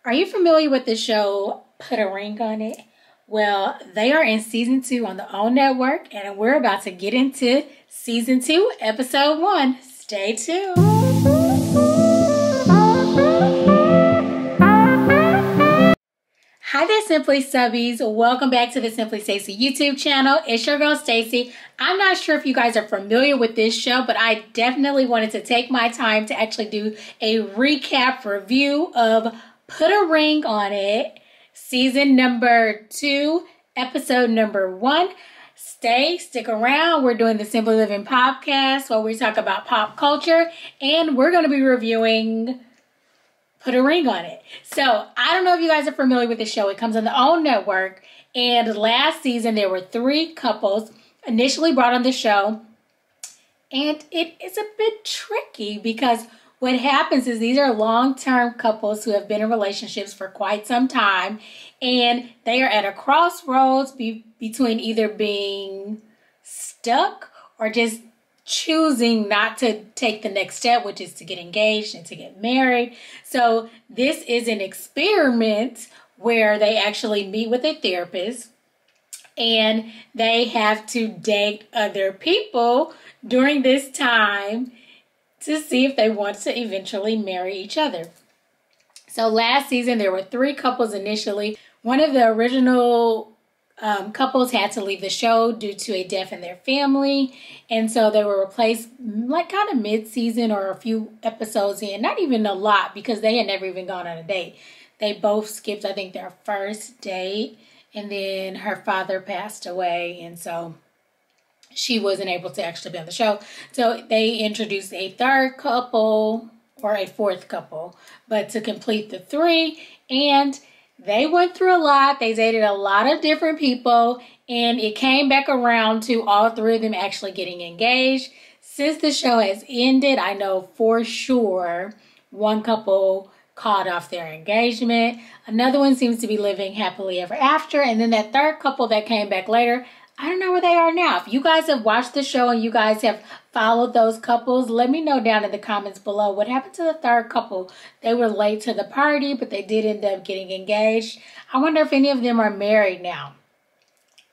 Are you familiar with the show Put a Ring on It? Well, they are in season 2 on the OWN network, and we're about to get into season 2, episode 1. Stay tuned. Hi there, Simply Subbies. Welcome back to the Simply Stacey YouTube channel. It's your girl, Stacey. I'm not sure if you guys are familiar with this show, but I definitely wanted to take my time to actually do a recap review of Put a Ring on It, season number 2, episode number 1. Stick around. We're doing the Simply Living Podcast where we talk about pop culture, and we're going to be reviewing Put a Ring on It. So, I don't know if you guys are familiar with the show. It comes on the OWN network, and last season there were 3 couples initially brought on the show, and it is a bit tricky because what happens is these are long-term couples who have been in relationships for quite some time, and they are at a crossroads between either being stuck or just choosing not to take the next step, which is to get engaged and to get married. So this is an experiment where they actually meet with a therapist and they have to date other people during this time to see if they want to eventually marry each other. So last season there were 3 couples initially. One of the original couples had to leave the show due to a death in their family, and so they were replaced like kind of mid-season or a few episodes in, not even a lot because they had never even gone on a date. They both skipped, I think, their first date, and then her father passed away, and so she wasn't able to actually be on the show. So they introduced a 3rd couple or a 4th couple, but to complete the 3, and they went through a lot. They dated a lot of different people, and it came back around to all 3 of them actually getting engaged. Since the show has ended, I know for sure one couple called off their engagement. Another one seems to be living happily ever after. And then that 3rd couple that came back later, I don't know where they are now. If you guys have watched the show and you guys have followed those couples, let me know down in the comments below what happened to the 3rd couple. They were late to the party, but they did end up getting engaged. I wonder if any of them are married now.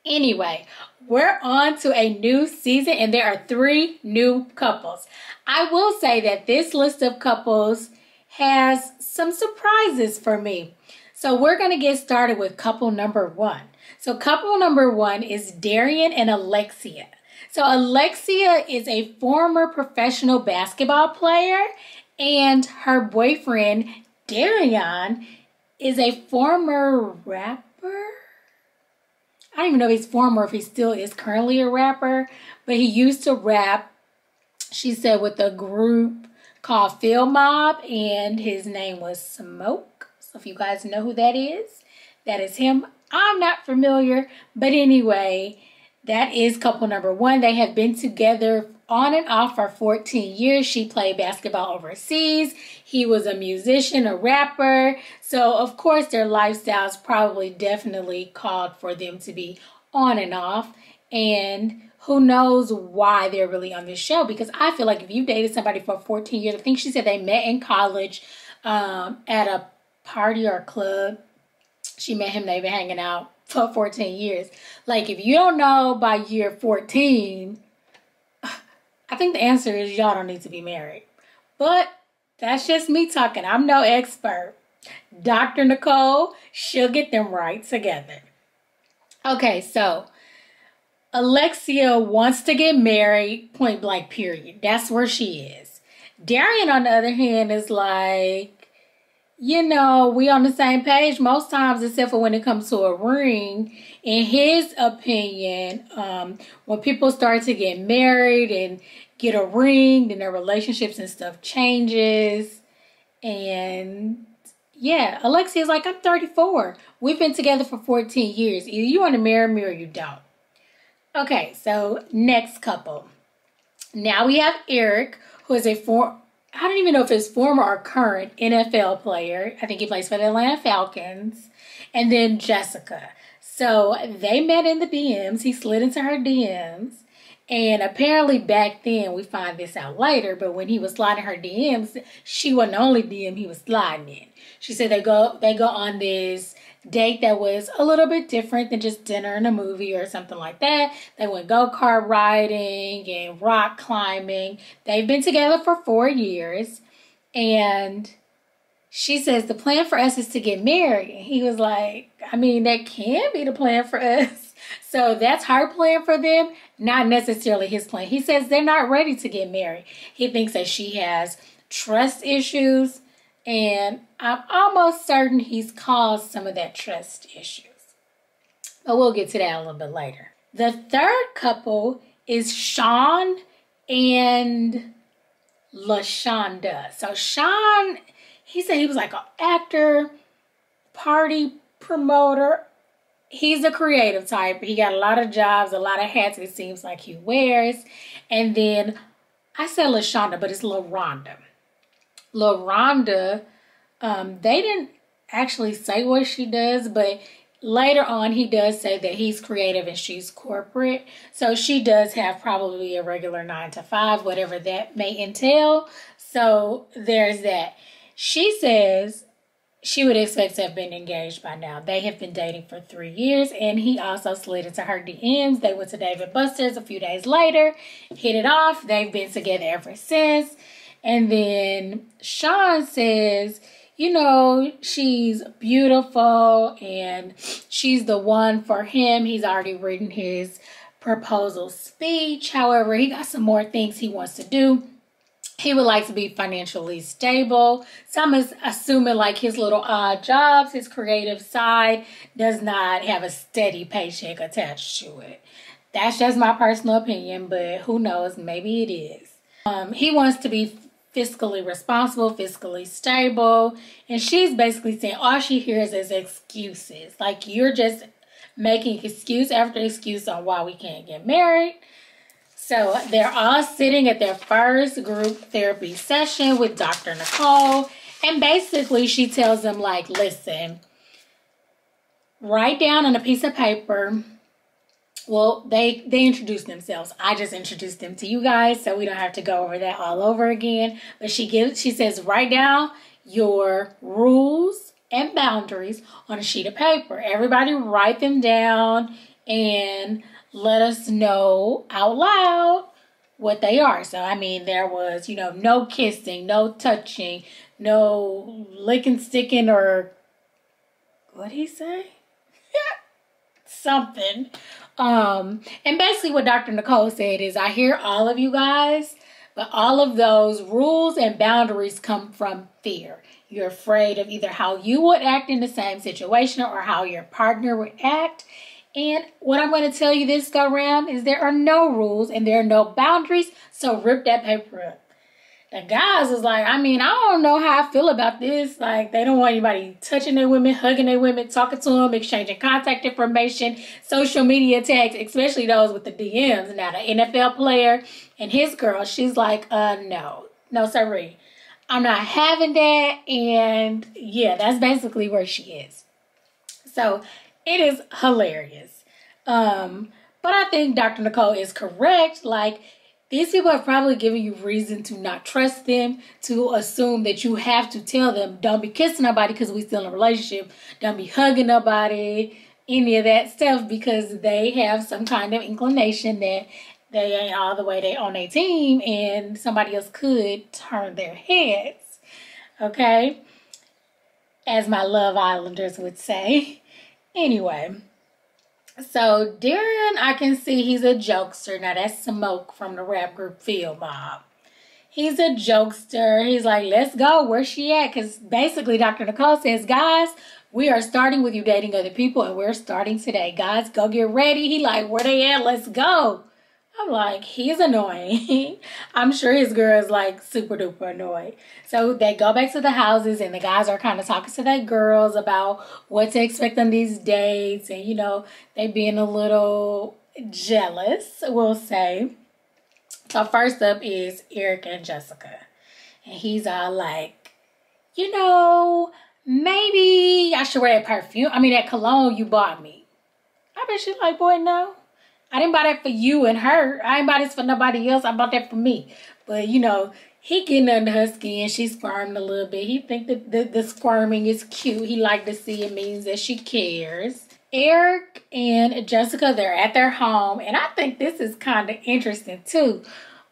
Anyway, we're on to a new season, and there are 3 new couples. I will say that this list of couples has some surprises for me. So we're going to get started with couple number 1. So couple number 1 is Darian and Alexia. So Alexia is a former professional basketball player, and her boyfriend, Darian, is a former rapper. I don't even know if he's former, if he still is currently a rapper, but he used to rap, she said, with a group called Phil Mob, and his name was Smoke. So if you guys know who that is him. I'm not familiar, but anyway, that is couple number 1. They have been together on and off for 14 years. She played basketball overseas. He was a musician, a rapper. So, of course, their lifestyles probably definitely called for them to be on and off. And who knows why they're really on this show, because I feel like if you dated somebody for 14 years, I think she said they met in college at a party or a club. She met him, they've been hanging out for 14 years. Like, if you don't know by year 14, I think the answer is y'all don't need to be married. But that's just me talking. I'm no expert. Dr. Nicole, she'll get them right together. Okay, so Alexia wants to get married, point blank, period. That's where she is. Darian, on the other hand, is like, you know, we on the same page most times, except for when it comes to a ring. In his opinion, when people start to get married and get a ring, then their relationships and stuff changes. And yeah, Alexia's like, I'm 34. We've been together for 14 years. Either you want to marry me or you don't. Okay, so next couple. Now we have Eric, who is I don't even know if it's former or current NFL player. I think he plays for the Atlanta Falcons. And then Jessica. So they met in the DMs. He slid into her DMs. And apparently back then, we find this out later, but when he was sliding her DMs, she wasn't the only DM he was sliding in. She said they go on this date that was a little bit different than just dinner and a movie or something like that. They went go-kart riding and rock climbing. They've been together for 4 years. And she says, the plan for us is to get married. And he was like, I mean, that can be the plan for us. So that's her plan for them, not necessarily his plan. He says they're not ready to get married. He thinks that she has trust issues, and I'm almost certain he's caused some of that trust issues. But we'll get to that a little bit later. The third couple is Sean and LaShonda. So Sean, he said he was like an actor, party promoter. He's a creative type. He got a lot of jobs, a lot of hats it seems like he wears. And then I said LaShonda, but it's LaRonda. LaRonda, they didn't actually say what she does, but later on he does say that he's creative and she's corporate. So she does have probably a regular 9 to 5, whatever that may entail. So there's that. She says she would expect to have been engaged by now. They have been dating for 3 years, and he also slid into her DMs. They went to Dave & Buster's a few days later, hit it off. They've been together ever since. And then Sean says, you know, she's beautiful and she's the one for him. He's already written his proposal speech. However, he got some more things he wants to do. He would like to be financially stable. So I'm assuming like his little odd jobs, his creative side does not have a steady paycheck attached to it. That's just my personal opinion, but who knows? Maybe it is. He wants to be fiscally responsible, fiscally stable. And she's basically saying all she hears is excuses. Like you're just making excuse after excuse on why we can't get married. So they're all sitting at their first group therapy session with Dr. Nicole. And basically she tells them like, listen, write down on a piece of paper. Well, they introduce themselves. I just introduced them to you guys, so we don't have to go over that all over again. But she says, write down your rules and boundaries on a sheet of paper. Everybody write them down and let us know out loud what they are. So, I mean, there was, you know, no kissing, no touching, no licking, sticking, or what'd he say? Something. And basically what Dr. Nicole said is, I hear all of you guys, but all of those rules and boundaries come from fear. You're afraid of either how you would act in the same situation or how your partner would act. And what I'm going to tell you this go round is there are no rules and there are no boundaries. So rip that paper up. The guys was like, I mean, I don't know how I feel about this. Like, they don't want anybody touching their women, hugging their women, talking to them, exchanging contact information, social media tags, especially those with the DMs. Now, the NFL player and his girl, she's like, no, sorry. I'm not having that. And yeah, that's basically where she is. So it is hilarious. But I think Dr. Nicole is correct. Like, these people have probably given you reason to not trust them, to assume that you have to tell them, don't be kissing nobody because we still in a relationship. Don't be hugging nobody, any of that stuff, because they have some kind of inclination that they ain't all the way on their team and somebody else could turn their heads. Okay? As my Love Islanders would say. Anyway. So Darren, I can see he's a jokester. Now that's Smoke from the rap group Field Mob. He's a jokester. He's like, let's go. Where's she at? Because basically Dr. Nicole says, guys, we are starting with you dating other people and we're starting today. Guys, go get ready. He like, where they at? Let's go. I'm like, he's annoying. I'm sure his girl is like super duper annoyed. So they go back to the houses and the guys are kind of talking to their girls about what to expect on these dates. And, you know, they being a little jealous, we'll say. So first up is Eric and Jessica. And he's all like, you know, maybe I should wear that perfume. I mean, that cologne you bought me. I bet she's like, boy, no. I didn't buy that for you and her. I didn't buy this for nobody else. I bought that for me. But, you know, he getting under her skin. She squirming a little bit. He think that the squirming is cute. He like to see it means that she cares. Eric and Jessica, they're at their home. And I think this is kind of interesting, too.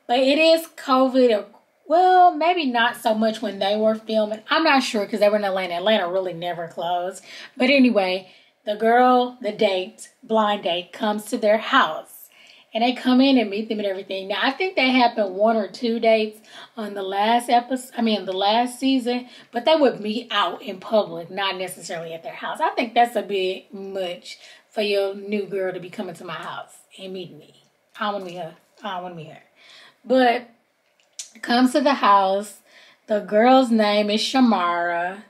But it is COVID. Well, maybe not so much when they were filming. I'm not sure because they were in Atlanta. Atlanta really never closed. But anyway, the girl, the date, blind date, comes to their house. And they come in and meet them and everything. Now, I think that happened 1 or 2 dates on the last episode. I mean, the last season. But they would meet out in public, not necessarily at their house. I think that's a bit much for your new girl to be coming to my house and meeting me. I don't want to meet her. I don't want to meet her. But comes to the house. The girl's name is Shamara.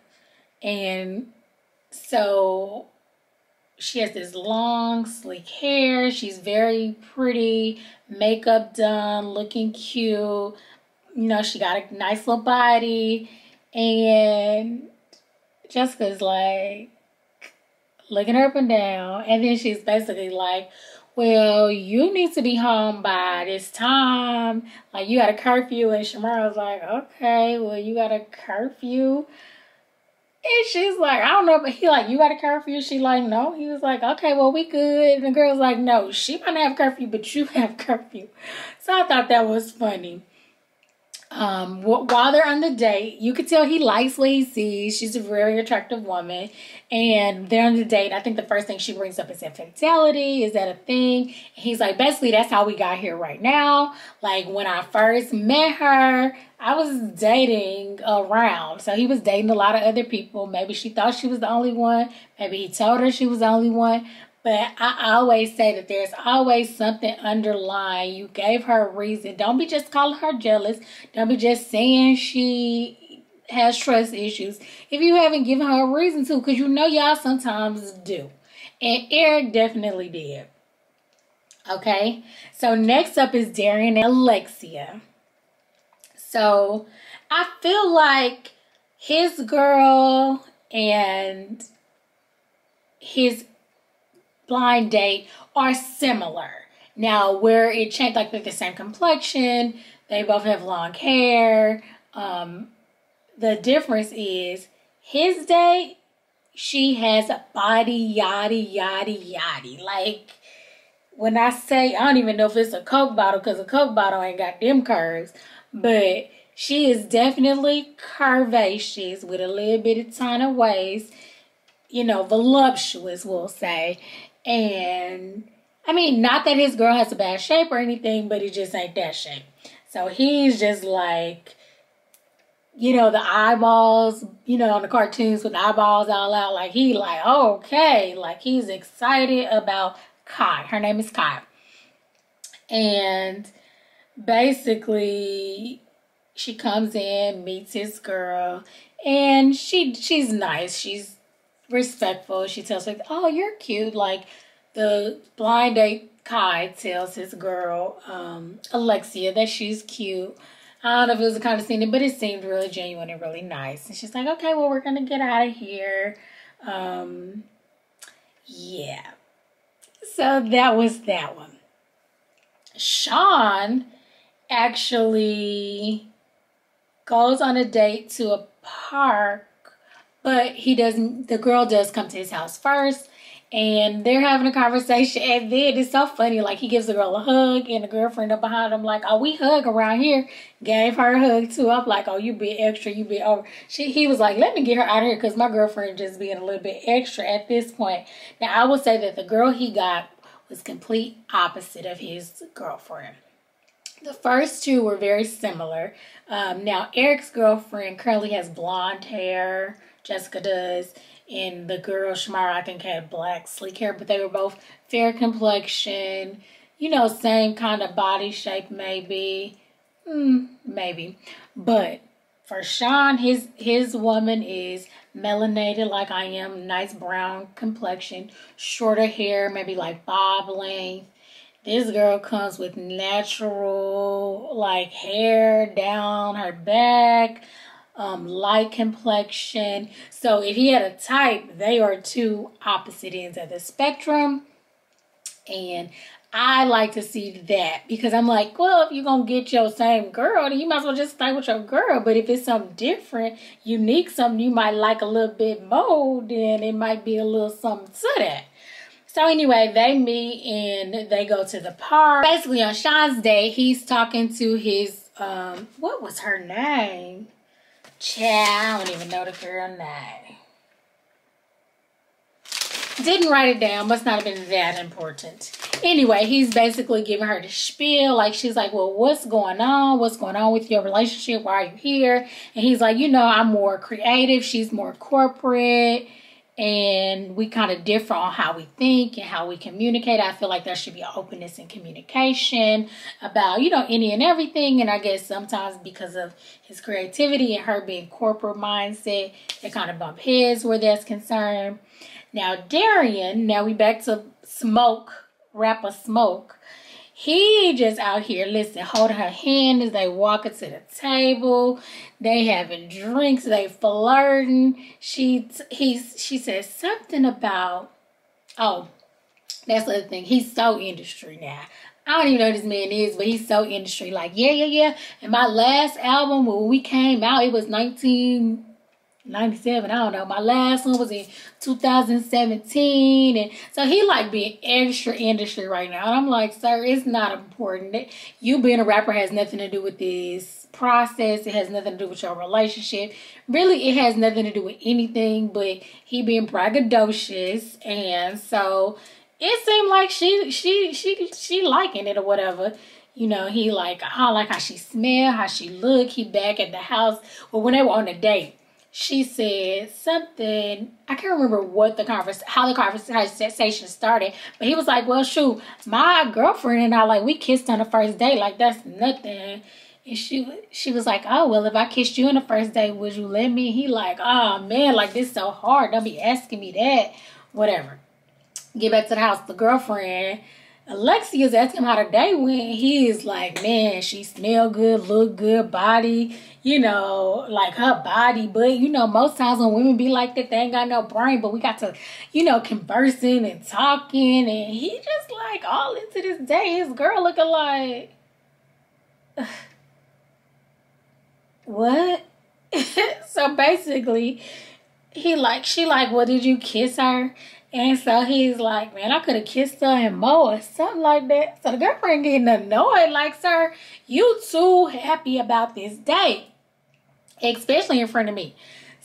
And so she has this long, sleek hair. She's very pretty. Makeup done. Looking cute. You know, she got a nice little body. And Jessica's like looking her up and down. And then she's basically like, well, you need to be home by this time. Like, you got a curfew. And Shamara was like, okay, well, you got a curfew. And she's like, I don't know, but he like, you got a curfew? She like, no. He was like, okay, well, we good. And the girl's like, no, she might not have curfew, but you have curfew. So I thought that was funny. While they're on the date, you could tell he likes what he sees. She's a very attractive woman. And they're on the date. I think the first thing she brings up is infidelity. Is that a thing? And he's like, basically, that's how we got here right now. Like, when I first met her, I was dating around. So he was dating a lot of other people. Maybe she thought she was the only one. Maybe he told her she was the only one. But I always say that there's always something underlying. You gave her a reason. Don't be just calling her jealous. Don't be just saying she has trust issues if you haven't given her a reason to, because you know y'all sometimes do. And Eric definitely did. Okay, so next up is Darian and Alexia. So I feel like his girl and his blind date are similar. Now, where it changed, like they're the same complexion, they both have long hair. The difference is his date, she has a body, yaddy. Like, when I say, I don't even know if it's a Coke bottle, because a Coke bottle ain't got them curves, but she is definitely curvaceous with a little bit of tiny waist, you know, voluptuous, we'll say. And I mean, not that his girl has a bad shape or anything, but it just ain't that shape. So he's just like, you know, the eyeballs, you know, on the cartoons with the eyeballs all out. Like, he like, okay. Like, he's excited about Kai. Her name is Kai. And basically, she comes in, meets his girl, and she's nice. She's respectful. She tells her, oh, you're cute. Like, the blind date Kai tells his girl, Alexia, that she's cute. I don't know if it was a condescending, but it seemed really genuine and really nice. And she's like, okay, well, we're going to get out of here. Yeah. So that was that one. Sean actually goes on a date to a park, but he doesn't, the girl does come to his house first. And they're having a conversation, and then it's so funny. Like, he gives the girl a hug, and the girlfriend up behind him like, oh, we hug around here. Gave her a hug, too. I'm like, oh, you be extra, you be over. He was like, let me get her out of here, because my girlfriend just being a little bit extra at this point. Now, I will say that the girl he got was complete opposite of his girlfriend. The first two were very similar. Now, Eric's girlfriend currently has blonde hair. Jessica does. And the girl, Shamara, I think had black, sleek hair. But they were both fair complexion. You know, same kind of body shape, maybe. Maybe. But for Sean, his woman is melanated like I am. Nice brown complexion. Shorter hair, maybe like bob length. This girl comes with natural, like, hair down her back. Light complexion. So if he had a type, they are two opposite ends of the spectrum. And I like to see that because I'm like, well, if you're going to get your same girl, then you might as well just stay with your girl. But if it's something different, unique, something you might like a little bit more, then it might be a little something to that. So anyway, they meet and they go to the park. Basically on Sean's day, he's talking to his, what was her name? Child, I don't even know the girl name. Didn't write it down. Must not have been that important. Anyway, he's basically giving her the spiel. Like, she's like, well, what's going on? What's going on with your relationship? Why are you here? And he's like, you know, I'm more creative. She's more corporate. And we kind of differ on how we think and how we communicate. I feel like there should be openness and communication about, you know, any and everything. And I guess sometimes because of his creativity and her being corporate mindset, they kind of bump heads where that's concerned. Now, Darian, now we back to Smoke, rapper Smoke. He just out here, listen, holding her hand as they walking to the table. They having drinks, they flirting. She says something about, oh, that's the other thing. He's so industry now. I don't even know who this man is, but he's so industry. Like, yeah. And my last album, when we came out, it was 1997, I don't know. My last one was in 2017. And so he like being extra industry right now. And I'm like, sir, it's not important. You being a rapper has nothing to do with this process. It has nothing to do with your relationship. Really, it has nothing to do with anything but he being braggadocious. And so it seemed like she liking it or whatever. You know, he like, I like how she smell, how she look. He back at the house. Well, when they were on a date, she said something, I can't remember how the conversation started, but he was like, well, shoot, my girlfriend and I, like, we kissed on the first date, like, that's nothing. And she was like, oh, well, if I kissed you on the first date, would you let me? He like, oh, man, like, this so hard, don't be asking me that, whatever. Get back to the house, the girlfriend, Alexia's asking him how the day went. He is like, man, she smell good, look good, body, you know, like her body. But, you know, most times when women be like that, they ain't got no brain. But we got to, you know, conversing and talking. And he just like all into this day. His girl looking like, what? So basically, she like, well, did you kiss her? And so he's like, man, I could have kissed her and more or something like that. So the girlfriend getting annoyed, like, sir, you too happy about this date, especially in front of me.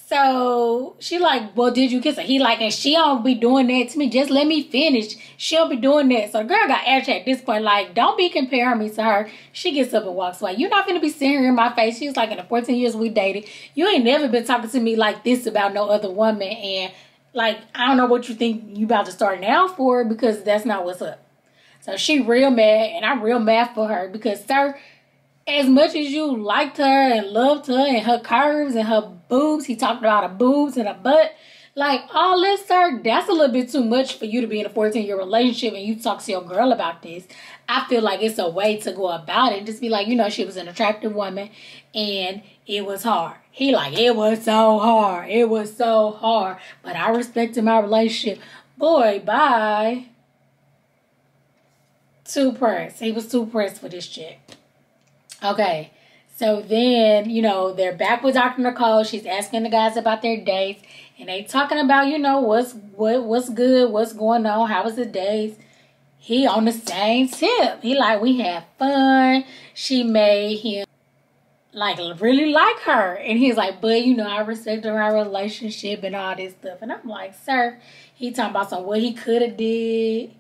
So she like, well, did you kiss her? He like, and she don't be doing that to me. Just let me finish. She'll be doing that. So the girl got agitated at this point, like, don't be comparing me to her. She gets up and walks away. You're not going to be seeing her in my face. She was like, in the 14 years we dated, you ain't never been talking to me like this about no other woman. And like, I don't know what you think you about to start now for, because that's not what's up. So she real mad, and I'm real mad for her because, sir, as much as you liked her and loved her and her curves and her boobs, he talked about her boobs and her butt, like, all this, sir, that's a little bit too much for you to be in a 14-year relationship and you talk to your girl about this. I feel like it's a way to go about it. Just be like, you know, she was an attractive woman and it was hard. He like, it was so hard. It was so hard. But I respected my relationship. Boy, bye. Too pressed. He was too pressed for this chick. Okay. So then, you know, they're back with Dr. Nicole. She's asking the guys about their dates. And they talking about, you know, what's good, what's going on, how was the dates. He on the same tip. He like, we had fun. She made him like really like her. And he's like, but you know, I respect our relationship and all this stuff. And I'm like, sir, he talking about what he could have did,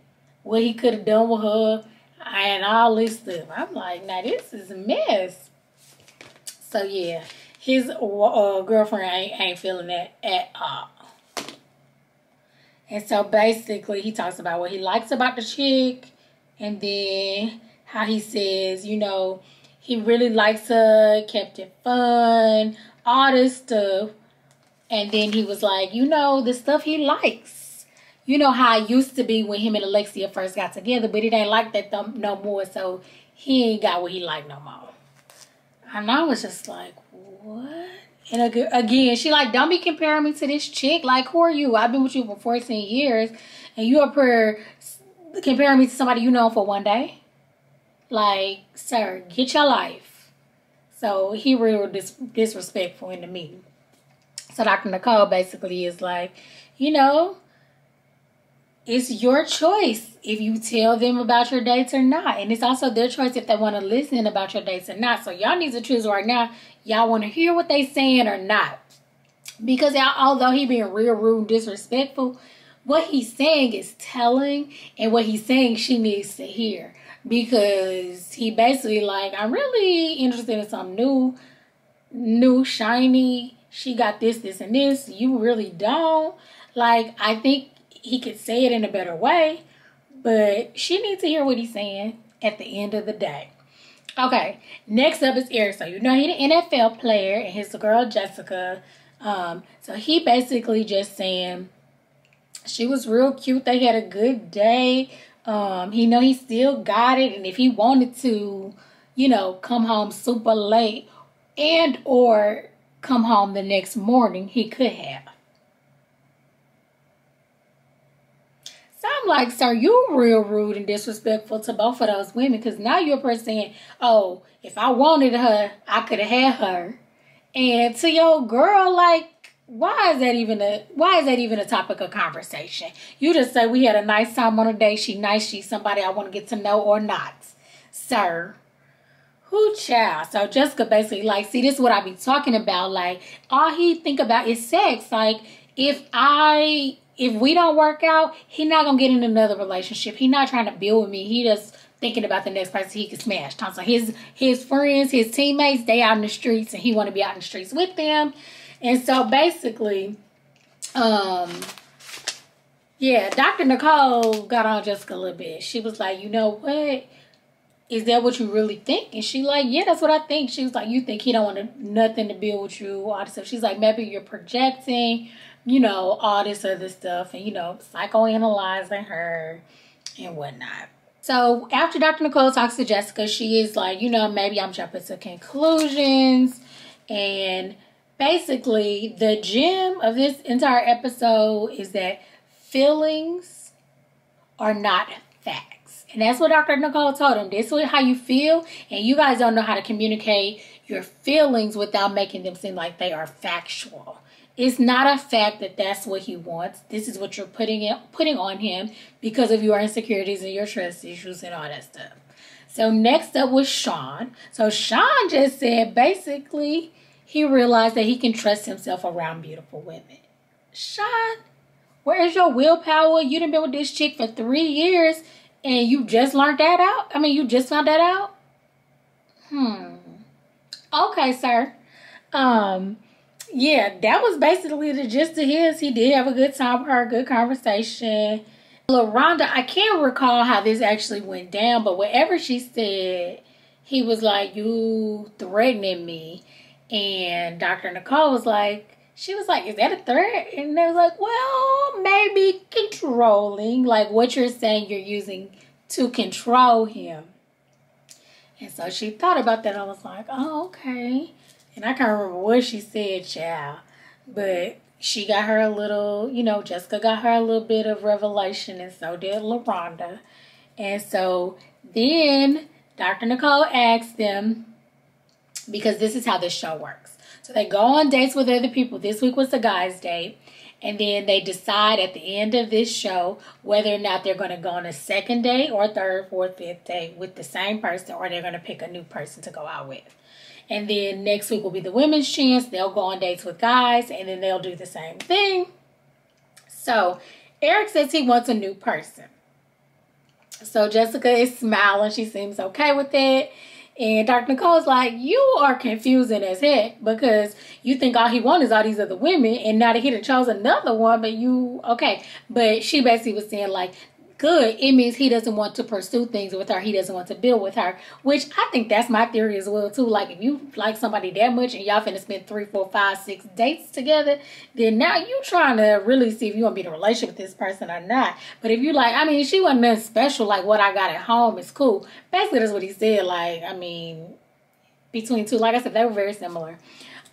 what he could have done with her, and all this stuff. I'm like, now this is a mess. So yeah, his girlfriend ain't feeling that at all. And so basically he talks about what he likes about the chick, and then how he says, you know, he really likes her, kept it fun, all this stuff. And then he was like, you know, the stuff he likes. You know how it used to be when him and Alexia first got together, but it ain't like that no more, so he ain't got what he like no more. And I was just like, what? And again, she like, don't be comparing me to this chick. Like, who are you? I've been with you for 14 years, and you up here comparing me to somebody you know for one day. Like, sir, get your life. So he real disrespectful in the meeting. So Dr. Nicole basically is like, you know, it's your choice if you tell them about your dates or not. And it's also their choice if they want to listen about your dates or not. So y'all need to choose right now. Y'all want to hear what they saying or not. Because although he being real rude and disrespectful, what he's saying is telling. And what he's saying she needs to hear. Because he basically like, I'm really interested in something new, shiny. She got this, and this. You really don't. Like, I think he could say it in a better way, but she needs to hear what he's saying at the end of the day. Okay, next up is Eric. So you know he's an NFL player, and his girl Jessica. So he basically just saying she was real cute. They had a good day. He know he still got it, and if he wanted to, you know, come home super late and or come home the next morning, he could have. So I'm like, sir, you real rude and disrespectful to both of those women, because now you're a person saying, oh, if I wanted her, I could have had her. And to your girl, like, why is that even a topic of conversation? You just say we had a nice time on a day. She nice, she's somebody I want to get to know or not. Sir. Who child? So Jessica basically like, see, this is what I be talking about. Like, all he think about is sex. Like, if we don't work out, he not gonna get in another relationship. He not trying to build with me. He just thinking about the next person he can smash. So his friends, his teammates, they out in the streets, and he want to be out in the streets with them. And so basically, yeah, Dr. Nicole got on Jessica a little bit. She was like, you know what? Is that what you really think? And she like, yeah, that's what I think. She was like, you think he don't want nothing to build with you, all this stuff. She's like, maybe you're projecting, you know, all this other stuff, and, you know, psychoanalyzing her and whatnot. So after Dr. Nicole talks to Jessica, she is like, you know, maybe I'm jumping to conclusions. And basically, the gem of this entire episode is that feelings are not facts. And that's what Dr. Nicole told him. This is how you feel, and you guys don't know how to communicate your feelings without making them seem like they are factual. It's not a fact that that's what he wants. This is what you're putting on him because of your insecurities and your trust issues and all that stuff. So next up was Sean. So Sean just said basically he realized that he can trust himself around beautiful women. Sean, where is your willpower? You done been with this chick for 3 years and you just learned that out? I mean, you just found that out? Okay, sir. Yeah, that was basically the gist of his. He did have a good time with her, good conversation. LaRonda, I can't recall how this actually went down, but whatever she said, he was like, you threatening me. And Dr. Nicole was like, she was like, is that a threat? And they was like, well, maybe controlling, like what you're saying you're using to control him. And so she thought about that. I was like, oh, okay. And I can't remember what she said, child. But she got her a little, you know, Jessica got her a little bit of revelation, and so did LaRonda. And so then Dr. Nicole asked them, because this is how this show works. So they go on dates with other people. This week was the guys' date. And then they decide at the end of this show whether or not they're going to go on a second date or third, fourth, fifth date with the same person, or they're going to pick a new person to go out with. And then next week will be the women's chance. They'll go on dates with guys, and then they'll do the same thing. So Eric says he wants a new person. So Jessica is smiling. She seems okay with it. And Dr. Nicole's like, you are confusing as heck, because you think all he wants is all these other women, and now that he done chose another one, but you, okay. But she basically was saying like, good, it means he doesn't want to pursue things with her. He doesn't want to build with her, which I think that's my theory as well too. Like, if you like somebody that much and y'all finna spend 3, 4, 5, 6 dates together, then now you trying to really see if you want to be in a relationship with this person or not. But if you like, I mean, she wasn't nothing special, like what I got at home is cool. Basically, that's what he said. Like, I mean, between two, like I said, they were very similar.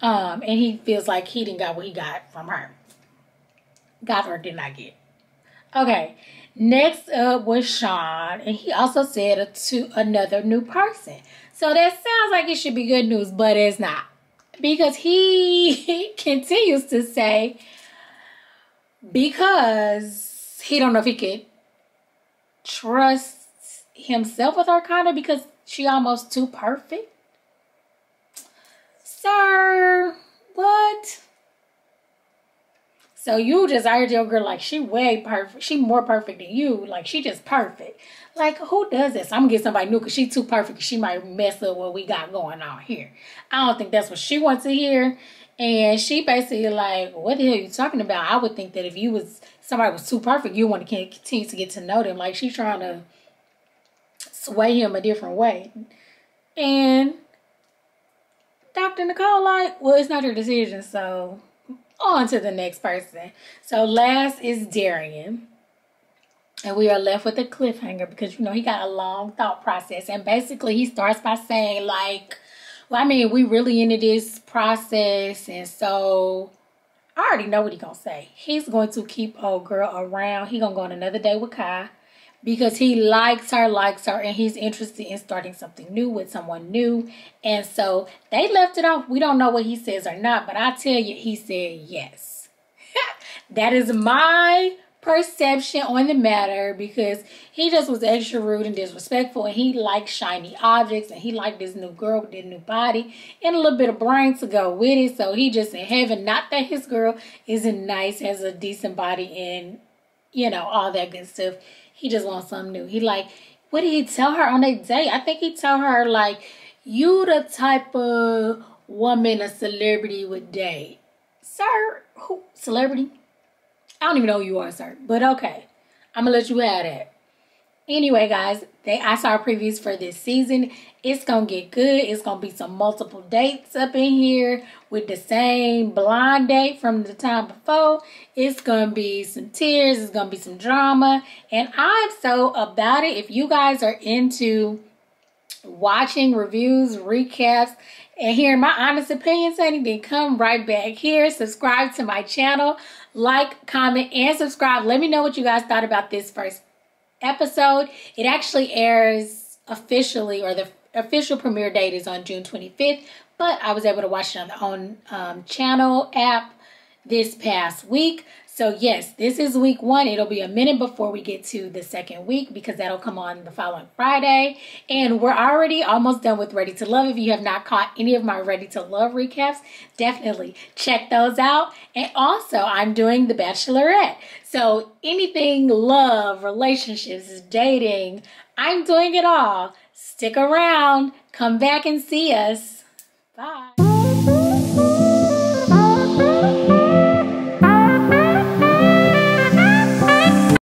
And he feels like he didn't got what he got from her. Got or did not get. Okay, next up was Sean, and he also said to another new person. So that sounds like it should be good news, but it's not. Because he continues to say, because he don't know if he could trust himself with her, kind of, because she almost too perfect. Sir, what? So you just heard your girl like she way perfect. She more perfect than you. Like she just perfect. Like who does this? I'm gonna get somebody new because she too perfect. She might mess up what we got going on here. I don't think that's what she wants to hear. And she basically like, what the hell are you talking about? I would think that if you was somebody was too perfect, you want to continue to get to know them. Like she's trying to sway him a different way. And Dr. Nicole like, well, it's not your decision, so on to the next person. So last is Darian. And we are left with a cliffhanger because, you know, he got a long thought process. And basically he starts by saying like, well, I mean, we really into this process. And so I already know what he's going to say. He's going to keep old girl around. He's going to go on another day with Kai because he likes her, and he's interested in starting something new with someone new. And so they left it off. We don't know what he says or not, but I tell you, he said yes. That is my perception on the matter because he just was extra rude and disrespectful, and he liked shiny objects, and he liked this new girl with this new body and a little bit of brain to go with it. So he just in heaven. Not that his girl isn't nice, has a decent body, and you know, all that good stuff. He just wants something new. He like, what did he tell her on that date? I think he told her like, you the type of woman a celebrity would date. Sir, who? Celebrity? I don't even know who you are, sir. But okay, I'm going to let you have that. Anyway, guys, I saw previews for this season. It's going to get good. It's going to be some multiple dates up in here with the same blind date from the time before. It's going to be some tears. It's going to be some drama. And I'm so about it. If you guys are into watching reviews, recaps, and hearing my honest opinions, honey, then come right back here. Subscribe to my channel. Like, comment, and subscribe. Let me know what you guys thought about this first episode. It actually airs officially, or the official premiere date is on June 25th, but I was able to watch it on the own channel app this past week. So yes, this is week 1. It'll be a minute before we get to the second week because that'll come on the following Friday. And we're already almost done with Ready to Love. If you have not caught any of my Ready to Love recaps, definitely check those out. And also, I'm doing The Bachelorette. So anything love, relationships, dating, I'm doing it all. Stick around. Come back and see us. Bye.